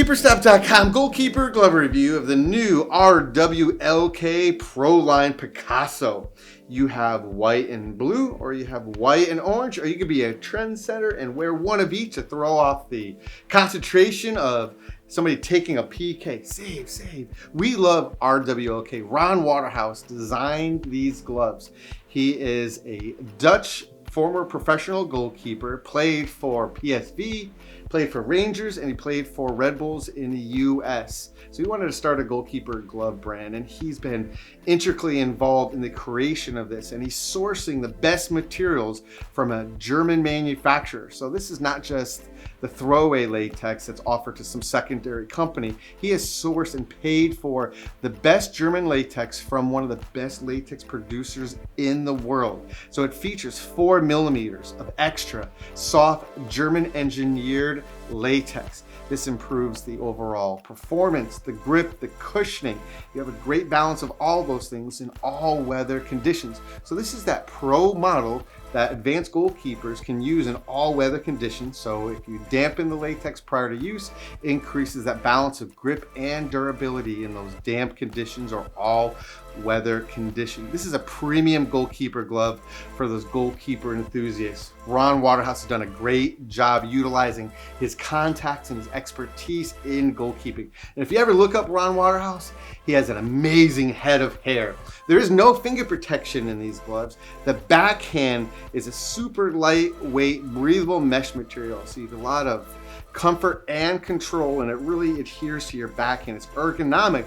KeeperStop.com goalkeeper glove review of the new RWLK Pro Line Picasso. You have white and blue, or you have white and orange, or you could be a trendsetter and wear one of each to throw off the concentration of somebody taking a PK. Save. We love RWLK. Ron Waterreus designed these gloves. He is a Dutch former professional goalkeeper, played for PSV, played for Rangers, and he played for Red Bulls in the US. So he wanted to start a goalkeeper glove brand, and he's been intricately involved in the creation of this, and he's sourcing the best materials from a German manufacturer. So this is not just the throwaway latex that's offered to some secondary company. He has sourced and paid for the best German latex from one of the best latex producers in the world. So it features 4 millimeters of extra soft German engineered latex. This improves the overall performance, the grip, the cushioning. You have a great balance of all those things in all weather conditions. So this is that pro model that advanced goalkeepers can use in all weather conditions. So if you dampen the latex prior to use, it increases that balance of grip and durability in those damp conditions or all weather conditions. This is a premium goalkeeper glove for those goalkeeper enthusiasts. Ron Waterreus has done a great job utilizing his contacts and his expertise in goalkeeping. And if you ever look up Ron Waterreus, he has an amazing head of hair. There is no finger protection in these gloves. The backhand is a super lightweight, breathable mesh material. So you have a lot of comfort and control, and it really adheres to your backhand. It's ergonomic,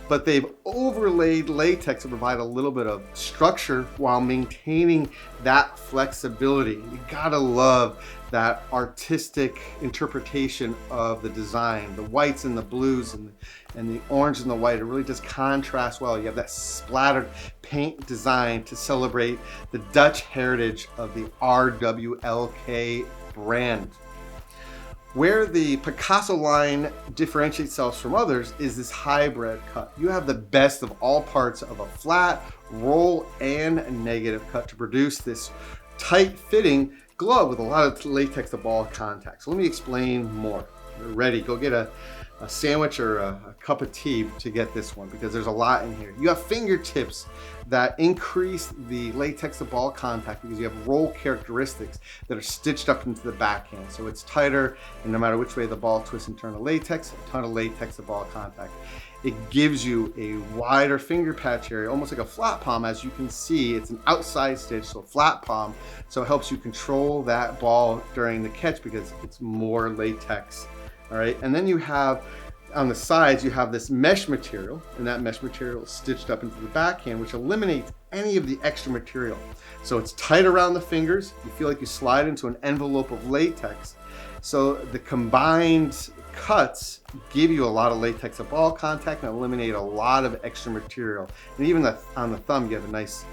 but they've overlaid latex to provide a little bit of structure while maintaining that flexibility. You gotta love that artistic interpretation of the design. The whites and the blues and the orange and the white, it really just contrasts well. You have that splattered paint design to celebrate the Dutch heritage of the RWLK brand. Where the Picasso line differentiates itself from others is this hybrid cut. You have the best of all parts of a flat, roll, and negative cut to produce this tight-fitting glove with a lot of latex to ball contact. So let me explain more. You're ready, go get a sandwich or a cup of tea to get this one, because there's a lot in here. You have fingertips that increase the latex to ball contact because you have roll characteristics that are stitched up into the backhand. So it's tighter, and no matter which way the ball twists and turns the latex, a ton of latex to ball contact. It gives you a wider finger patch area, almost like a flat palm. As you can see, it's an outside stitch, so flat palm. So it helps you control that ball during the catch because it's more latex. All right, and then you have on the sides, you have this mesh material, and that mesh material is stitched up into the backhand, which eliminates any of the extra material. So it's tight around the fingers. You feel like you slide into an envelope of latex. So the combined cuts give you a lot of latex to ball contact and eliminate a lot of extra material. And even on the thumb, you have a nice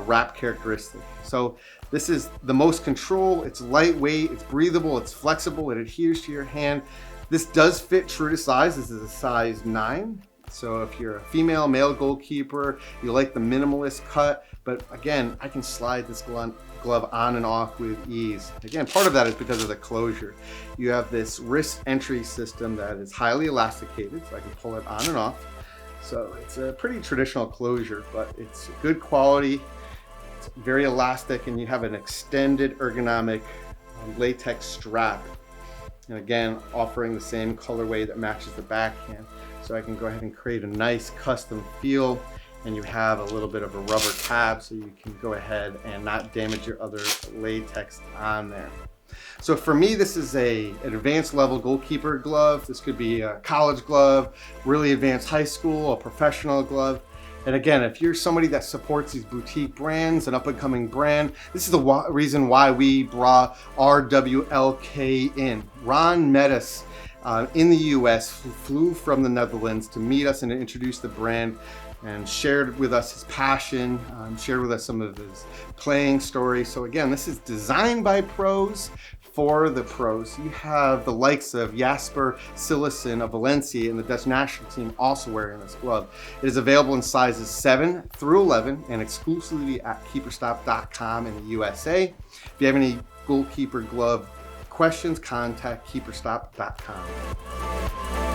wrap characteristic. So this is the most control. It's lightweight, it's breathable, it's flexible, it adheres to your hand. This does fit true to size. This is a size 9. So if you're a female, male goalkeeper, you like the minimalist cut, but again, I can slide this glove on and off with ease. Again, part of that is because of the closure. You have this wrist entry system that is highly elasticated, so I can pull it on and off. So it's a pretty traditional closure, but it's good quality. It's very elastic, and you have an extended ergonomic latex strap. And again, offering the same colorway that matches the backhand. So I can go ahead and create a nice custom feel, and you have a little bit of a rubber tab so you can go ahead and not damage your other latex on there. So for me, this is an advanced level goalkeeper glove. This could be a college glove, really advanced high school, a professional glove. And again, if you're somebody that supports these boutique brands, an up-and-coming brand, this is the reason why we brought RWLK in. Ron met us in the US, flew from the Netherlands to meet us and to introduce the brand, and shared with us his passion, shared with us some of his playing stories. So again, this is designed by pros for the pros. You have the likes of Jasper Cillessen of Valencia and the Dutch national team also wearing this glove. It is available in sizes 7 through 11 and exclusively at KeeperStop.com in the USA. If you have any goalkeeper glove questions, contact KeeperStop.com.